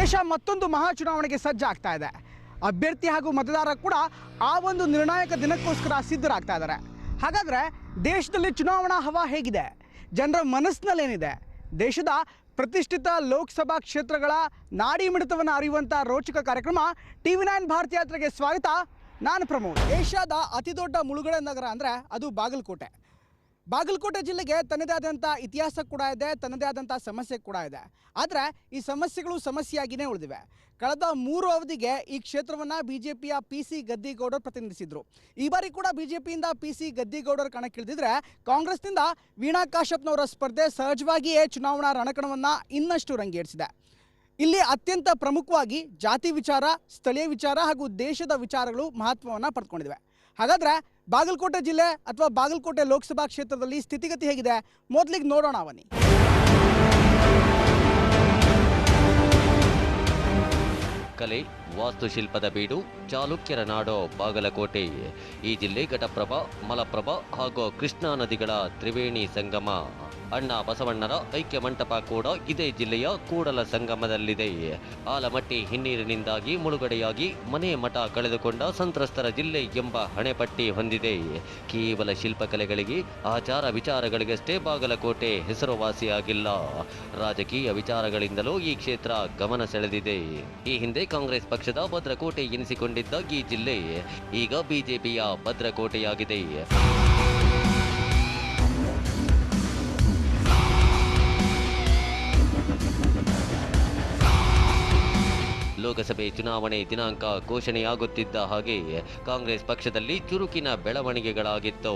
ದೇಶ ಮತ್ತೊಂದು ಮಹಾ ಚುನಾವಣೆಗೆ ಸಜ್ಜಾಗ್ತಾ ಇದೆ. ಅಭ್ಯರ್ಥಿ ಹಾಗೂ ಮತದಾರ ಕೂಡ ಆ ಒಂದು ನಿರ್ಣಾಯಕ ದಿನಕ್ಕೋಸ್ಕರ ಸಿದ್ಧರಾಗ್ತಾ ಇದ್ದಾರೆ. ಹಾಗಾದರೆ ದೇಶದಲ್ಲಿ ಚುನಾವಣಾ ಹವಾ ಹೇಗಿದೆ? ಜನರ ಮನಸ್ಸಿನಲ್ಲೇನಿದೆ? ದೇಶದ ಪ್ರತಿಷ್ಠಿತ ಲೋಕಸಭಾ ಕ್ಷೇತ್ರಗಳ ನಾಡಿ ಮಿಡಿತವನ್ನು ಅರಿಯುವಂಥ ರೋಚಕ ಕಾರ್ಯಕ್ರಮ TV9 ಭಾರತ್ ಯಾತ್ರೆಗೆ ಸ್ವಾಗತ. ನಾನು ಪ್ರಮೋದ್. ಏಷ್ಯಾದ ಅತಿದೊಡ್ಡ ಮುಳುಗಡೆ ನಗರ ಅಂದರೆ ಅದು ಬಾಗಲಕೋಟೆ. ಬಾಗಲಕೋಟೆ ಜಿಲ್ಲೆಗೆ ತನ್ನದೇ ಆದಂಥ ಇತಿಹಾಸ ಕೂಡ ಇದೆ, ತನ್ನದೇ ಆದಂಥ ಸಮಸ್ಯೆ ಕೂಡ ಇದೆ. ಆದರೆ ಈ ಸಮಸ್ಯೆಗಳು ಸಮಸ್ಯೆಯಾಗಿಯೇ ಉಳಿದಿವೆ. ಕಳೆದ 3 ಅವಧಿಗೆ ಈ ಕ್ಷೇತ್ರವನ್ನು BJPಯ PC ಗದ್ದಿಗೌಡರು ಪ್ರತಿನಿಧಿಸಿದರು. ಈ ಬಾರಿ ಕೂಡ BJPಯಿಂದ PC ಗದ್ದಿಗೌಡರು ಕಣಕ್ಕಿಳಿದಿದ್ರೆ ಕಾಂಗ್ರೆಸ್ನಿಂದ ವೀಣಾ ಕಾಶಪ್ಪನವರ ಸ್ಪರ್ಧೆ ಸಹಜವಾಗಿಯೇ ಚುನಾವಣಾ ರಣಕಣವನ್ನು ಇನ್ನಷ್ಟು ರಂಗೇರಿಸಿದೆ. ಇಲ್ಲಿ ಅತ್ಯಂತ ಪ್ರಮುಖವಾಗಿ ಜಾತಿ ವಿಚಾರ, ಸ್ಥಳೀಯ ವಿಚಾರ ಹಾಗೂ ದೇಶದ ವಿಚಾರಗಳು ಮಹತ್ವವನ್ನು ಪಡೆದುಕೊಂಡಿವೆ. ಹಾಗಾದರೆ ಬಾಗಲಕೋಟೆ ಜಿಲ್ಲೆ ಅಥವಾ ಬಾಗಲಕೋಟೆ ಲೋಕಸಭಾ ಕ್ಷೇತ್ರದಲ್ಲಿ ಸ್ಥಿತಿಗತಿ ಹೇಗಿದೆ? ಮೊದಲಿಗೆ ನೋಡೋಣ ಬನ್ನಿ. ಕಲೆ, ವಾಸ್ತುಶಿಲ್ಪದ ಬೀಡು, ಚಾಲುಕ್ಯರ ನಾಡು ಬಾಗಲಕೋಟೆ. ಈ ಜಿಲ್ಲೆ ಘಟಪ್ರಭಾ, ಮಲಪ್ರಭಾ ಹಾಗೂ ಕೃಷ್ಣಾ ನದಿಗಳ ತ್ರಿವೇಣಿ ಸಂಗಮ. ಅಣ್ಣ ಬಸವಣ್ಣರ ಐಕ್ಯ ಮಂಟಪ ಕೂಡ ಇದೇ ಜಿಲ್ಲೆಯ ಕೂಡಲ ಸಂಗಮದಲ್ಲಿದೆ. ಆಲಮಟ್ಟಿ ಹಿನ್ನೀರಿನಿಂದಾಗಿ ಮುಳುಗಡೆಯಾಗಿ ಮನೆ ಮಠ ಕಳೆದುಕೊಂಡ ಸಂತ್ರಸ್ತರ ಜಿಲ್ಲೆ ಎಂಬ ಹಣೆಪಟ್ಟಿ ಹೊಂದಿದೆ. ಕೇವಲ ಶಿಲ್ಪಕಲೆಗಳಿಗೆ, ಆಚಾರ ವಿಚಾರಗಳಿಗಷ್ಟೇ ಬಾಗಲಕೋಟೆ ಹೆಸರುವಾಸಿಯಾಗಿಲ್ಲ, ರಾಜಕೀಯ ವಿಚಾರಗಳಿಂದಲೂ ಈ ಕ್ಷೇತ್ರ ಗಮನ ಸೆಳೆದಿದೆ. ಈ ಹಿಂದೆ ಕಾಂಗ್ರೆಸ್ ಪಕ್ಷದ ಭದ್ರಕೋಟೆ ಎನಿಸಿಕೊಂಡಿದ್ದ ಈ ಜಿಲ್ಲೆ ಈಗ BJPಯ ಭದ್ರಕೋಟೆಯಾಗಿದೆ. ಲೋಕಸಭೆ ಚುನಾವಣೆ ದಿನಾಂಕ ಘೋಷಣೆಯಾಗುತ್ತಿದ್ದ ಹಾಗೆ ಕಾಂಗ್ರೆಸ್ ಪಕ್ಷದಲ್ಲಿ ಚುರುಕಿನ ಬೆಳವಣಿಗೆಗಳಾಗಿತ್ತು.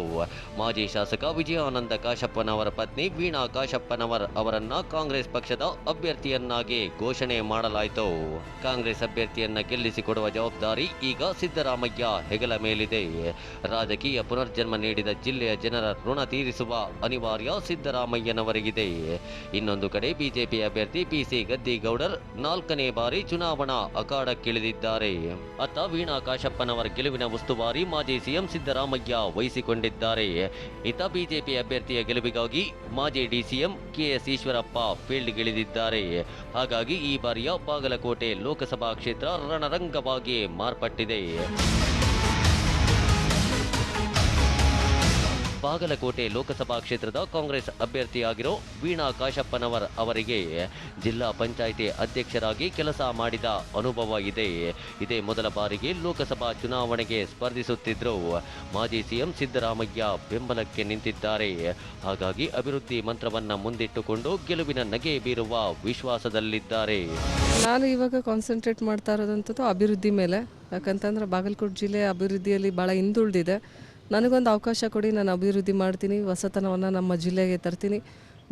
ಮಾಜಿ ಶಾಸಕ ವಿಜಯಾನಂದ ಕಾಶಪ್ಪನವರ ಪತ್ನಿ ವೀಣಾ ಕಾಶಪ್ಪನವರ್ ಅವರನ್ನ ಕಾಂಗ್ರೆಸ್ ಪಕ್ಷದ ಅಭ್ಯರ್ಥಿಯನ್ನಾಗಿ ಘೋಷಣೆ ಮಾಡಲಾಯಿತು. ಕಾಂಗ್ರೆಸ್ ಅಭ್ಯರ್ಥಿಯನ್ನ ಗೆಲ್ಲಿಸಿಕೊಡುವ ಜವಾಬ್ದಾರಿ ಈಗ ಸಿದ್ದರಾಮಯ್ಯ ಹೆಗಲ ಮೇಲಿದೆ. ರಾಜಕೀಯ ಪುನರ್ಜನ್ಮ ನೀಡಿದ ಜಿಲ್ಲೆಯ ಜನರ ಋಣ ತೀರಿಸುವ ಅನಿವಾರ್ಯ ಸಿದ್ದರಾಮಯ್ಯನವರಿಗಿದೆ. ಇನ್ನೊಂದು ಕಡೆ ಬಿಜೆಪಿ ಅಭ್ಯರ್ಥಿ PC ಗದ್ದಿಗೌಡರ್ 4ನೇ ಬಾರಿ ಚುನಾವಣಾ ಅಖಾಡಕ್ಕಿಳಿದಿದ್ದಾರೆ. ಅತ್ತ ವೀಣಾ ಕಾಶಪ್ಪನವರ ಗೆಲುವಿನ ಉಸ್ತುವಾರಿ ಮಾಜಿ CM ಸಿದ್ದರಾಮಯ್ಯ ವಹಿಸಿಕೊಂಡಿದ್ದಾರೆ. ಇತ್ತ ಬಿಜೆಪಿ ಅಭ್ಯರ್ಥಿಯ ಗೆಲುವಿಗಾಗಿ ಮಾಜಿ DCM KS ಈಶ್ವರಪ್ಪ ಫೀಲ್ಡ್ಗಿಳಿದಿದ್ದಾರೆ. ಹಾಗಾಗಿ ಈ ಬಾರಿಯ ಬಾಗಲಕೋಟೆ ಲೋಕಸಭಾ ಕ್ಷೇತ್ರ ರಣರಂಗವಾಗಿ ಮಾರ್ಪಟ್ಟಿದೆ. ಬಾಗಲಕೋಟೆ ಲೋಕಸಭಾ ಕ್ಷೇತ್ರದ ಕಾಂಗ್ರೆಸ್ ಅಭ್ಯರ್ಥಿಯಾಗಿರೋ ವೀಣಾ ಕಾಶಪ್ಪನವರ್ ಅವರಿಗೆ ಜಿಲ್ಲಾ ಪಂಚಾಯಿತಿ ಅಧ್ಯಕ್ಷರಾಗಿ ಕೆಲಸ ಮಾಡಿದ ಅನುಭವ ಇದೆ. ಇದೇ ಮೊದಲ ಬಾರಿಗೆ ಲೋಕಸಭಾ ಚುನಾವಣೆಗೆ ಸ್ಪರ್ಧಿಸುತ್ತಿದ್ರು. ಮಾಜಿ CM ಸಿದ್ದರಾಮಯ್ಯ ಬೆಂಬಲಕ್ಕೆ ನಿಂತಿದ್ದಾರೆ. ಹಾಗಾಗಿ ಅಭಿವೃದ್ಧಿ ಮಂತ್ರವನ್ನ ಮುಂದಿಟ್ಟುಕೊಂಡು ಗೆಲುವಿನ ನಗೆ ಬೀರುವ ವಿಶ್ವಾಸದಲ್ಲಿದ್ದಾರೆ. ನಾನು ಇವಾಗ ಕಾನ್ಸಂಟ್ರೇಟ್ ಮಾಡ್ತಾ ಇರೋದಂಥದ್ದು ಅಭಿವೃದ್ಧಿ ಮೇಲೆ. ಯಾಕಂತಂದ್ರೆ ಬಾಗಲಕೋಟೆ ಜಿಲ್ಲೆ ಅಭಿವೃದ್ಧಿಯಲ್ಲಿ ಭಾಳ ಹಿಂದುಳಿದಿದೆ. ನನಗೊಂದು ಅವಕಾಶ ಕೊಡಿ, ನಾನು ಅಭಿವೃದ್ಧಿ ಮಾಡ್ತೀನಿ, ಹೊಸತನವನ್ನು ನಮ್ಮ ಜಿಲ್ಲೆಗೆ ತರ್ತೀನಿ.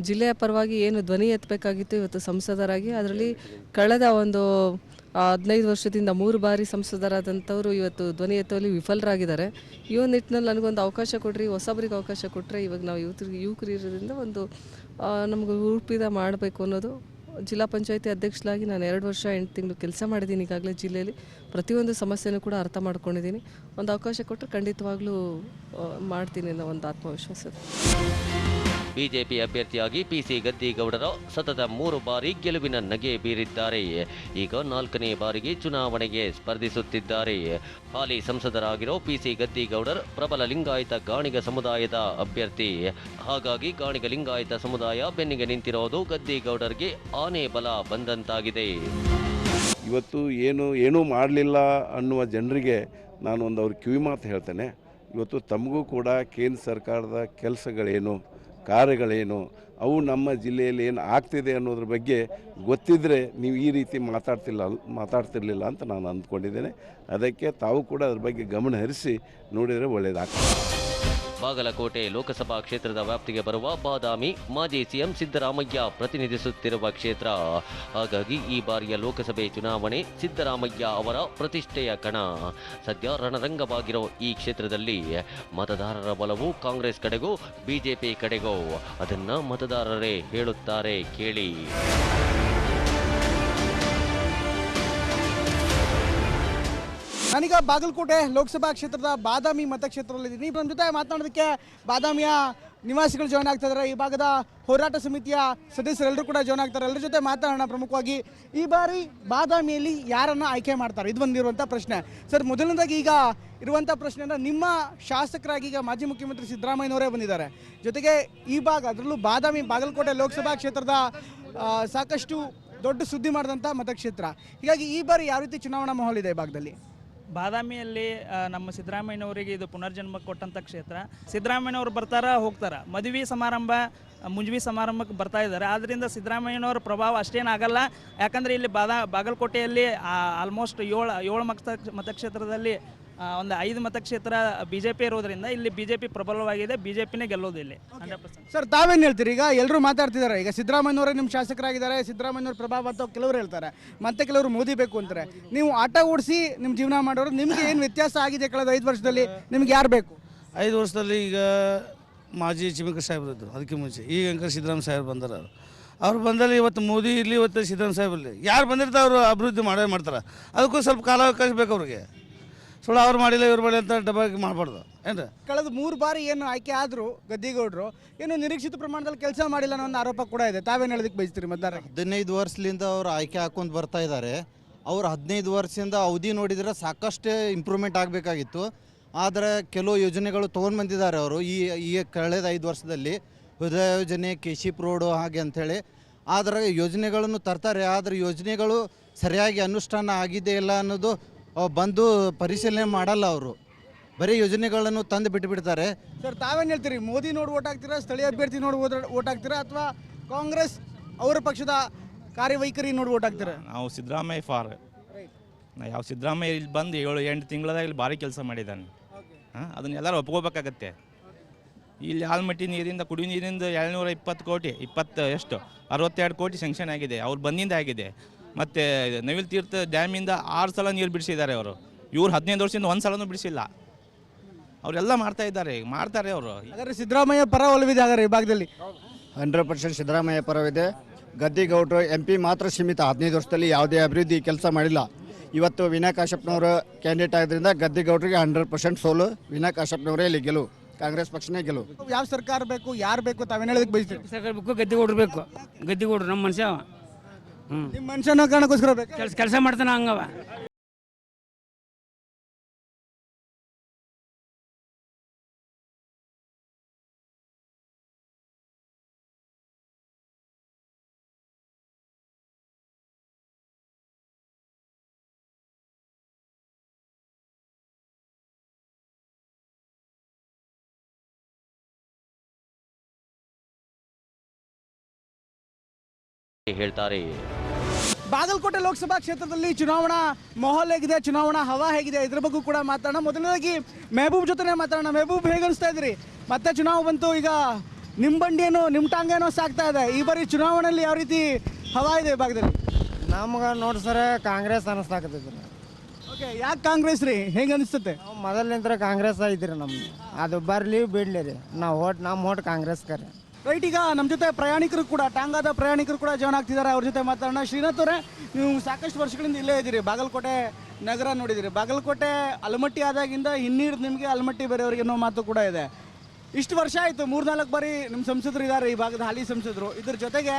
ಜಿಲ್ಲೆಯ ಪರವಾಗಿ ಏನು ಧ್ವನಿ ಎತ್ತಬೇಕಾಗಿತ್ತು ಇವತ್ತು ಸಂಸದರಾಗಿ, ಅದರಲ್ಲಿ ಕಳೆದ ಒಂದು 15 ವರ್ಷದಿಂದ 3 ಬಾರಿ ಸಂಸದರಾದಂಥವರು ಇವತ್ತು ಧ್ವನಿ ಎತ್ತುವಲ್ಲಿ ವಿಫಲರಾಗಿದ್ದಾರೆ. ಈ ಒಂದು ನಿಟ್ಟಿನಲ್ಲಿ ನನಗೊಂದು ಅವಕಾಶ ಕೊಡ್ರಿ, ಹೊಸಬರಿಗೆ ಅವಕಾಶ ಕೊಟ್ಟರೆ ಇವಾಗ ನಾವು ಯುವಕರು ಇರೋದ್ರಿಂದ ಒಂದು ನಮಗೆ ರೂಪಿದ ಮಾಡಬೇಕು ಅನ್ನೋದು. ಜಿಲ್ಲಾ ಪಂಚಾಯತಿ ಅಧ್ಯಕ್ಷರಾಗಿ ನಾನು 2 ವರ್ಷ 8 ತಿಂಗಳು ಕೆಲಸ ಮಾಡಿದ್ದೀನಿ. ಈಗಾಗಲೇ ಜಿಲ್ಲೆಯಲ್ಲಿ ಪ್ರತಿಯೊಂದು ಸಮಸ್ಯೆನೂ ಕೂಡ ಅರ್ಥ ಮಾಡ್ಕೊಂಡಿದ್ದೀನಿ. ಒಂದು ಅವಕಾಶ ಕೊಟ್ಟರೆ ಖಂಡಿತವಾಗ್ಲೂ ಮಾಡ್ತೀನಿ ಅನ್ನೋ ಒಂದು ಆತ್ಮವಿಶ್ವಾಸ. ಬಿಜೆಪಿ ಅಭ್ಯರ್ಥಿಯಾಗಿ PC ಗದ್ದಿಗೌಡರ ಸತತ 3 ಬಾರಿ ಗೆಲುವಿನ ನಗೆ ಬೀರಿದ್ದಾರೆ. ಈಗ 4ನೇ ಬಾರಿಗೆ ಚುನಾವಣೆಗೆ ಸ್ಪರ್ಧಿಸುತ್ತಿದ್ದಾರೆ. ಹಾಲಿ ಸಂಸದರಾಗಿರೋ PC ಗದ್ದಿಗೌಡರ್ ಪ್ರಬಲ ಲಿಂಗಾಯತ ಗಾಣಿಗ ಸಮುದಾಯದ ಅಭ್ಯರ್ಥಿ. ಹಾಗಾಗಿ ಗಾಣಿಗ ಲಿಂಗಾಯತ ಸಮುದಾಯ ಬೆನ್ನಿಗೆ ನಿಂತಿರೋದು ಗದ್ದಿಗೌಡರ್ಗೆ ಆನೆ ಬಲ ಬಂದಂತಾಗಿದೆ. ಇವತ್ತು ಏನೂ ಮಾಡಲಿಲ್ಲ ಅನ್ನುವ ಜನರಿಗೆ ನಾನು ಅವ್ರ ಕಿವಿ ಮಾತು ಹೇಳ್ತೇನೆ. ಇವತ್ತು ತಮಗೂ ಕೂಡ ಕೇಂದ್ರ ಸರ್ಕಾರದ ಕೆಲಸಗಳೇನು, ಕಾರ್ಯಗಳೇನು, ಅವು ನಮ್ಮ ಜಿಲ್ಲೆಯಲ್ಲಿ ಏನು ಆಗ್ತಿದೆ ಅನ್ನೋದ್ರ ಬಗ್ಗೆ ಗೊತ್ತಿದ್ದರೆ ನೀವು ಈ ರೀತಿ ಮಾತಾಡ್ತಿರ್ಲಿಲ್ಲ ಅಂತ ನಾನು ಅಂದ್ಕೊಂಡಿದ್ದೇನೆ. ಅದಕ್ಕೆ ತಾವು ಕೂಡ ಅದ್ರ ಬಗ್ಗೆ ಗಮನ ಹರಿಸಿ ನೋಡಿದರೆ ಒಳ್ಳೆಯದಾಗ್ತದೆ. ಬಾಗಲಕೋಟೆ ಲೋಕಸಭಾ ಕ್ಷೇತ್ರದ ವ್ಯಾಪ್ತಿಗೆ ಬರುವ ಬಾದಾಮಿ ಮಾಜಿ CM ಸಿದ್ದರಾಮಯ್ಯ ಪ್ರತಿನಿಧಿಸುತ್ತಿರುವ ಕ್ಷೇತ್ರ. ಹಾಗಾಗಿ ಈ ಬಾರಿಯ ಲೋಕಸಭೆ ಚುನಾವಣೆ ಸಿದ್ದರಾಮಯ್ಯ ಅವರ ಪ್ರತಿಷ್ಠೆಯ ಕಣ. ಸದ್ಯ ರಣರಂಗವಾಗಿರೋ ಈ ಕ್ಷೇತ್ರದಲ್ಲಿ ಮತದಾರರ ಬಲವು ಕಾಂಗ್ರೆಸ್ ಕಡೆಗೂ ಬಿಜೆಪಿ ಕಡೆಗೂ ಅದನ್ನ ಮತದಾರರೇ ಹೇಳುತ್ತಾರೆ, ಕೇಳಿ. ನಾನೀಗ ಬಾಗಲಕೋಟೆ ಲೋಕಸಭಾ ಕ್ಷೇತ್ರದ ಬಾದಾಮಿ ಮತಕ್ಷೇತ್ರದಲ್ಲಿದ್ದೀನಿ. ನಮ್ಮ ಜೊತೆ ಮಾತನಾಡೋದಕ್ಕೆ ಬಾದಾಮಿಯ ನಿವಾಸಿಗಳು ಜಾಯ್ನ್ ಆಗ್ತಾ ಇದ್ದಾರೆ, ಈ ಭಾಗದ ಹೋರಾಟ ಸಮಿತಿಯ ಸದಸ್ಯರೆಲ್ಲರೂ ಕೂಡ ಜಾಯ್ನ್ ಆಗ್ತಾರೆ. ಎಲ್ಲರ ಜೊತೆ ಮಾತಾಡೋಣ. ಪ್ರಮುಖವಾಗಿ ಈ ಬಾರಿ ಬಾದಾಮಿಯಲ್ಲಿ ಯಾರನ್ನ ಆಯ್ಕೆ ಮಾಡ್ತಾರೆ, ಇದು ಬಂದಿರುವಂಥ ಪ್ರಶ್ನೆ. ಸರ್, ಮೊದಲನೇದಾಗಿ ಈಗ ಇರುವಂಥ ಪ್ರಶ್ನೆ ಅಂದರೆ, ನಿಮ್ಮ ಶಾಸಕರಾಗಿ ಈಗ ಮಾಜಿ ಮುಖ್ಯಮಂತ್ರಿ ಸಿದ್ದರಾಮಯ್ಯನವರೇ ಬಂದಿದ್ದಾರೆ. ಜೊತೆಗೆ ಈ ಭಾಗ, ಅದರಲ್ಲೂ ಬಾದಾಮಿ ಬಾಗಲಕೋಟೆ ಲೋಕಸಭಾ ಕ್ಷೇತ್ರದ ಸಾಕಷ್ಟು ದೊಡ್ಡ ಸುದ್ದಿ ಮಾಡಿದಂಥ ಮತಕ್ಷೇತ್ರ. ಹೀಗಾಗಿ ಈ ಬಾರಿ ಯಾವ ರೀತಿ ಚುನಾವಣಾ ಮಾಹೋಲ್ ಇದೆ ಈ ಭಾಗದಲ್ಲಿ? ಬಾದಾಮಿಯಲ್ಲಿ ನಮ್ಮ ಸಿದ್ದರಾಮಯ್ಯನವರಿಗೆ ಇದು ಪುನರ್ಜನ್ಮ ಕೊಟ್ಟಂಥ ಕ್ಷೇತ್ರ. ಸಿದ್ದರಾಮಯ್ಯನವರು ಬರ್ತಾರ ಹೋಗ್ತಾರ, ಮದುವೆ ಸಮಾರಂಭ ಮುಂಜವಿ ಸಮಾರಂಭಕ್ಕೆ ಬರ್ತಾ ಇದ್ದಾರೆ. ಆದ್ದರಿಂದ ಸಿದ್ದರಾಮಯ್ಯನವರ ಪ್ರಭಾವ ಅಷ್ಟೇನಾಗಲ್ಲ. ಯಾಕಂದರೆ ಇಲ್ಲಿ ಬಾಗಲಕೋಟೆಯಲ್ಲಿ ಆಲ್ಮೋಸ್ಟ್ ಏಳು ಮತಕ್ಷೇತ್ರದಲ್ಲಿ ಒಂದು 5 ಮತಕ್ಷೇತ್ರ ಬಿ ಜೆ ಪಿ ಇರೋದ್ರಿಂದ ಇಲ್ಲಿ ಬಿ ಜೆ ಪಿ ಪ್ರಬಲವಾಗಿದೆ. ಬಿ ಜೆ ಪಿನೇ ಗೆಲ್ಲೋದು ಇಲ್ಲಿ 100%. ಸರ್, ತಾವೇನು ಹೇಳ್ತೀರಿ? ಈಗ ಎಲ್ಲರೂ ಮಾತಾಡ್ತಿದ್ದಾರೆ, ಈಗ ಸಿದ್ದರಾಮಯ್ಯನವರೇ ನಿಮ್ಮ ಶಾಸಕರಾಗಿದ್ದಾರೆ, ಸಿದ್ದರಾಮಯ್ಯನವ್ರ ಪ್ರಭಾವ ಅಂತ ಕೆಲವರು ಹೇಳ್ತಾರೆ, ಮತ್ತೆ ಕೆಲವರು ಮೋದಿ ಬೇಕು ಅಂತಾರೆ. ನೀವು ಆಟ ಓಡಿಸಿ ನಿಮ್ಮ ಜೀವನ ಮಾಡೋರು, ನಿಮಗೆ ಏನು ವ್ಯತ್ಯಾಸ ಆಗಿದೆ ಕಳೆದ 5 ವರ್ಷದಲ್ಲಿ? ನಿಮ್ಗೆ ಯಾರು ಬೇಕು? 5 ವರ್ಷದಲ್ಲಿ ಈಗ ಮಾಜಿ ಚಿಮಿಕ ಸಾಹೇಬ್ರು ಇದ್ದರು, ಅದಕ್ಕೆ ಮುಂಚೆ. ಈಗ ಅಂಕರ್ ಸಿದ್ದರಾಮಯ್ಯ ಸಾಹೇಬ್ರು ಬಂದಾರ. ಅವ್ರು ಬಂದಲ್ಲಿ ಇವತ್ತು ಮೋದಿ ಇರಲಿ, ಇವತ್ತು ಸಿದ್ದರಾಮಯ್ಯ ಸಾಹೇಬ್ರಲ್ಲಿ ಯಾರು ಬಂದಿರ್ತಾರೆ ಅವರು ಅಭಿವೃದ್ಧಿ ಮಾಡೇ ಮಾಡ್ತಾರೆ. ಅದಕ್ಕೂ ಸ್ವಲ್ಪ ಕಾಲಾವಕಾಶ ಬೇಕು ಅವ್ರಿಗೆ. ಸುಳ್ಳು ಅವ್ರು ಮಾಡಿಲ್ಲ ಇವ್ರು ಮಾಡಿಲ್ಲ ಅಂತ ಡಬ್ಬಾಗಿ ಮಾಡಬಾರ್ದು ಏನು. ಕಳೆದ 3 ಬಾರಿ ಏನು ಆಯ್ಕೆ ಆದರೂ ಗದ್ದಿಗೌಡರು ಏನು ನಿರೀಕ್ಷಿತ ಪ್ರಮಾಣದಲ್ಲಿ ಕೆಲಸ ಮಾಡಿಲ್ಲ ಅನ್ನೋ ಒಂದು ಆರೋಪ ಕೂಡ ಇದೆ. ತಾವೇನು ಹೇಳೋದಕ್ಕೆ ಬಯಸ್ತೀರಿ ಮತದಾರರಿಗೆ? 15 ವರ್ಷದಿಂದ ಅವ್ರು ಆಯ್ಕೆ ಹಾಕೊಂಡು ಬರ್ತಾ ಇದ್ದಾರೆ. ಅವ್ರು 15 ವರ್ಷದಿಂದ ಅವಧಿ ನೋಡಿದರೆ ಸಾಕಷ್ಟು ಇಂಪ್ರೂವ್ಮೆಂಟ್ ಆಗಬೇಕಾಗಿತ್ತು. ಆದರೆ ಕೆಲವು ಯೋಜನೆಗಳು ತೊಗೊಂಡು ಬಂದಿದ್ದಾರೆ ಅವರು ಈ ಕಳೆದ 5 ವರ್ಷದಲ್ಲಿ. ಹೃದಯ ಯೋಜನೆ, ಕೆಶಿಪ್ ರೋಡು ಹಾಗೆ ಅಂಥೇಳಿ. ಆದರೆ ಯೋಜನೆಗಳನ್ನು ತರ್ತಾರೆ, ಆದರೆ ಯೋಜನೆಗಳು ಸರಿಯಾಗಿ ಅನುಷ್ಠಾನ ಆಗಿದೆ ಇಲ್ಲ ಅನ್ನೋದು ಬಂದು ಪರಿಶೀಲನೆ ಮಾಡಲ್ಲ. ಅವರು ಬರೀ ಯೋಜನೆಗಳನ್ನು ತಂದು ಬಿಟ್ಟುಬಿಡ್ತಾರೆ. ಸರ್, ತಾವೇನು ಹೇಳ್ತೀರಿ? ಮೋದಿ ನೋಡಿ ಓಟ್ ಹಾಕ್ತೀರಾ, ಸ್ಥಳೀಯ ಅಭ್ಯರ್ಥಿ ನೋಡಿ ಓಟ್ ಹಾಕ್ತೀರಾ, ಅಥವಾ ಕಾಂಗ್ರೆಸ್ ಅವರ ಪಕ್ಷದ ಕಾರ್ಯವೈಖರಿ ನೋಡಿ ಓಟ್ ಹಾಕ್ತೀರಾ? ನಾವು ಸಿದ್ದರಾಮಯ್ಯ ಫಾರ್. ಯಾವ ಸಿದ್ದರಾಮಯ್ಯ ಇಲ್ಲಿ ಬಂದು 7-8 ತಿಂಗಳದಾಗ ಇಲ್ಲಿ ಭಾರಿ ಕೆಲಸ ಮಾಡಿದ್ದಾನೆ. ಅದನ್ನೆಲ್ಲರೂ ಒಪ್ಕೋಬೇಕಾಗತ್ತೆ. ಇಲ್ಲಿ ಆಲ್ಮಟ್ಟಿ ನೀರಿಂದ, ಕುಡಿಯೋ ನೀರಿಂದ 720 ಕೋಟಿ 62 ಕೋಟಿ ಸ್ಯಾಂಕ್ಷನ್ ಆಗಿದೆ, ಅವ್ರು ಬಂದಿಂದ ಆಗಿದೆ. ಮತ್ತು ನವಿಲ್ ತೀರ್ಥ ಡ್ಯಾಮಿಂದ 6 ಸಲ ನೀರು ಬಿಡಿಸಿದ್ದಾರೆ ಅವರು. ಇವ್ರು 15 ವರ್ಷದಿಂದ 1 ಸಲನೂ ಬಿಡಿಸಿಲ್ಲ. ಅವರೆಲ್ಲ ಮಾಡ್ತಾ ಇದ್ದಾರೆ, ಮಾಡ್ತಾರೆ ಅವರು. ಹಾಗಾದ್ರೆ ಸಿದ್ದರಾಮಯ್ಯ ಪರ ಒಲವಿದೆ ಹಾಗಾದ್ರೆ ಈ ಭಾಗದಲ್ಲಿ? 100% ಸಿದ್ದರಾಮಯ್ಯ ಪರವಿದೆ. ಗದ್ದಿಗೌಡರು MP ಮಾತ್ರ ಸೀಮಿತ. 15 ವರ್ಷದಲ್ಲಿ ಯಾವುದೇ ಅಭಿವೃದ್ಧಿ ಕೆಲಸ ಮಾಡಿಲ್ಲ. ಇವತ್ತು ವಿನಯ್ ಕಾಶ್ಯಪ್ನವರು ಕ್ಯಾಂಡಿಡೇಟ್ ಆಗಿದ್ದರಿಂದ ಗದ್ದಿಗೌಡರಿಗೆ 100% ಸೋಲು. ವಿನಯ್ ಕಾಶ್ಯಪ್ನವರೇ ಇಲ್ಲಿ ಗೆಲುವು, ಕಾಂಗ್ರೆಸ್ ಪಕ್ಷನೇ ಗೆಲುವು. ಯಾವ ಸರ್ಕಾರ ಬೇಕು, ಯಾರು ಬೇಕು, ತಾವೇನು ಹೇಳೋದಕ್ಕೆ ಬಯಸ್ತೀರಿ? ಸರ್ಕಾರ ಬೇಕು, ಗದ್ದಿಗೌಡರು ಬೇಕು. ಗದ್ದಿಗೌಡರು ನಮ್ಮ ಮನುಷ್ಯ. ನಿಮ್ಮ ಮನುಷ್ಯನ ಕಾರಣಕ್ಕೋಸ್ಕರ ಬೇಕು, ಕೆಲಸ ಮಾಡ್ತಾನೆ ಹಂಗವ. ಹೇಳ್ತಾರೆ. ಬಾಗಲಕೋಟೆ ಲೋಕಸಭಾ ಕ್ಷೇತ್ರದಲ್ಲಿ ಚುನಾವಣಾ ಮಾಹೋಲ್ ಹೇಗಿದೆ, ಚುನಾವಣಾ ಹವಾ ಹೇಗಿದೆ, ಇದ್ರ ಬಗ್ಗೆ ಕೂಡ ಮಾತಾಡೋಣ. ಮೊದಲನೇದಾಗಿ ಮೆಹಬೂಬ್ ಜೊತೆ ಮಾತಾಡೋಣ. ಮೆಹಬೂಬ್, ಹೇಗೆ ಅನಿಸ್ತಾ ಇದ್ರಿ? ಮತ್ತೆ ಚುನಾವಣೆ ಬಂತು, ಈಗ ನಿಮ್ಮ ಬಂಡಿಯೇನೋ ನಿಮ್ಮ ಟಾಂಗೇನೋ ಸಾಕ್ತಾ ಇದೆ. ಈ ಬಾರಿ ಚುನಾವಣೆಯಲ್ಲಿ ಯಾವ ರೀತಿ ಹವಾ ಇದೆ ಈ ಭಾಗದಲ್ಲಿ? ನಮ್ಗೆ ನೋಡಿ ಸರ್ ಕಾಂಗ್ರೆಸ್ ಅನ್ನಿಸ್ತಾಕತ್ತೈತಿ. ಓಕೆ, ಯಾಕೆ ಕಾಂಗ್ರೆಸ್ ರೀ? ಹೇಗೆ ಅನಿಸ್ತತೆ? ಮೊದಲಿಂದ ಕಾಂಗ್ರೆಸ್ ಐತ್ರಿ ನಮ್ದು. ಅದು ಬರಲಿ ಬಿಡಲಿ ರೀ, ನಮ್ಮ ಓಟ್ ಕಾಂಗ್ರೆಸ್ಗೆ ರೀ. ರೈಟ್, ಈಗ ನಮ್ಮ ಜೊತೆ ಪ್ರಯಾಣಿಕರು ಕೂಡ, ಟಾಂಗಾದ ಪ್ರಯಾಣಿಕರು ಕೂಡ ಜಾಯ್ನ್ ಆಗ್ತಿದ್ದಾರೆ. ಅವ್ರ ಜೊತೆ ಮಾತಾಡೋಣ. ಶ್ರೀನಾಥ್ ಅವರೇ, ನೀವು ಸಾಕಷ್ಟು ವರ್ಷಗಳಿಂದ ಇಲ್ಲೇ ಇದ್ದೀರಿ, ಬಾಗಲಕೋಟೆ ನಗರ ನೋಡಿದ್ದೀರಿ. ಬಾಗಲಕೋಟೆ ಅಲಮಟ್ಟಿ ಆದಾಗಿಂದ ಹಿನ್ನೀರು ನಿಮಗೆ ಅಲಮಟ್ಟಿ ಬೇರೆಯವ್ರಿಗೆ ಅನ್ನೋ ಮಾತು ಕೂಡ ಇದೆ. ಇಷ್ಟು ವರ್ಷ ಆಯಿತು, 3-4 ಬಾರಿ ನಿಮ್ಮ ಸಂಸದರು ಇದ್ದಾರೆ ಈ ಭಾಗದ ಹಾಲಿ ಸಂಸದರು. ಇದ್ರ ಜೊತೆಗೆ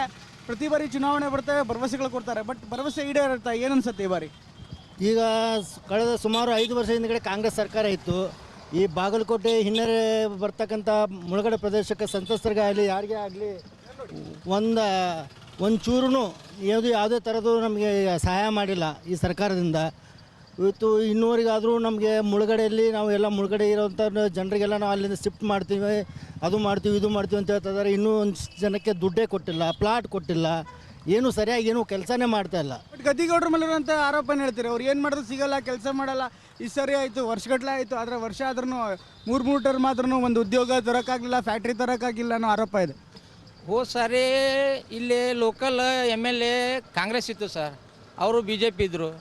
ಪ್ರತಿ ಬಾರಿ ಚುನಾವಣೆ ಬರ್ತವೆ, ಭರವಸೆಗಳು ಕೊಡ್ತಾರೆ. ಬಟ್ ಭರವಸೆ ಈಡೇರುತ್ತೆ, ಏನು ಅನ್ಸುತ್ತೆ ಈ ಬಾರಿ? ಈಗ ಕಳೆದ ಸುಮಾರು 5 ವರ್ಷ ಹಿಂದ್ಗಡೆ ಕಾಂಗ್ರೆಸ್ ಸರ್ಕಾರ ಇತ್ತು. ಈ ಬಾಗಲಕೋಟೆ ಹಿನ್ನೆಲೆ ಬರ್ತಕ್ಕಂಥ ಮುಳುಗಡೆ ಪ್ರದೇಶಕ್ಕೆ ಸಂತ್ರಸ್ತರಿಗೆ ಆಗಲಿ ಯಾರಿಗೇ ಆಗಲಿ ಒಂದು ಚೂರು ಯಾವುದೇ ಥರದ್ದು ನಮಗೆ ಸಹಾಯ ಮಾಡಿಲ್ಲ ಈ ಸರ್ಕಾರದಿಂದ. ಇವತ್ತು ಇನ್ನೂವರೆಗಾದರೂ ನಮಗೆ ಮುಳುಗಡೆಯಲ್ಲಿ ನಾವು ಎಲ್ಲ ಮುಳುಗಡೆ ಇರೋವಂಥ ಜನರಿಗೆಲ್ಲ ನಾವು ಅಲ್ಲಿಂದ ಶಿಫ್ಟ್ ಮಾಡ್ತೀವಿ, ಅದು ಮಾಡ್ತೀವಿ, ಇದು ಮಾಡ್ತೀವಿ ಅಂತ ಹೇಳ್ತಾ ಇದ್ದಾರೆ. ಇನ್ನೂ ಒಂದು ಜನಕ್ಕೆ ದುಡ್ಡೇ ಕೊಟ್ಟಿಲ್ಲ, ಪ್ಲಾಟ್ ಕೊಟ್ಟಿಲ್ಲ, ಏನು ಸರಿಯಾಗಿ ಏನೂ ಕೆಲಸನೇ ಮಾಡ್ತಾ ಇಲ್ಲ. ಬಟ್ ಗದ್ದಿಗೌಡ್ರ ಮೇಲೆ ಇರುವಂಥ ಆರೋಪ ಹೇಳ್ತೀರಿ, ಅವ್ರು ಏನು ಮಾಡಿದ್ರು ಸಿಗಲ್ಲ, ಕೆಲಸ ಮಾಡಲ್ಲ. ಈ ಸರಿ ಆಯಿತು, ವರ್ಷಗಟ್ಟಲೆ ಆಯಿತು, ಆದರೆ ವರ್ಷ ಆದ್ರೂ 3 ಟರ್ಮ್ ಆದ್ರೂ ಒಂದು ಉದ್ಯೋಗ ತರೋಕ್ಕಾಗಲಿಲ್ಲ, ಫ್ಯಾಕ್ಟ್ರಿ ತರೋಕ್ಕಾಗಿಲ್ಲ ಅನ್ನೋ ಆರೋಪ ಇದೆ. ಹೋದ ಸಾರಿ ಇಲ್ಲಿ ಲೋಕಲ್ MLA ಕಾಂಗ್ರೆಸ್ ಇತ್ತು ಸರ್, ಅವರು BJP ಇದ್ದರು.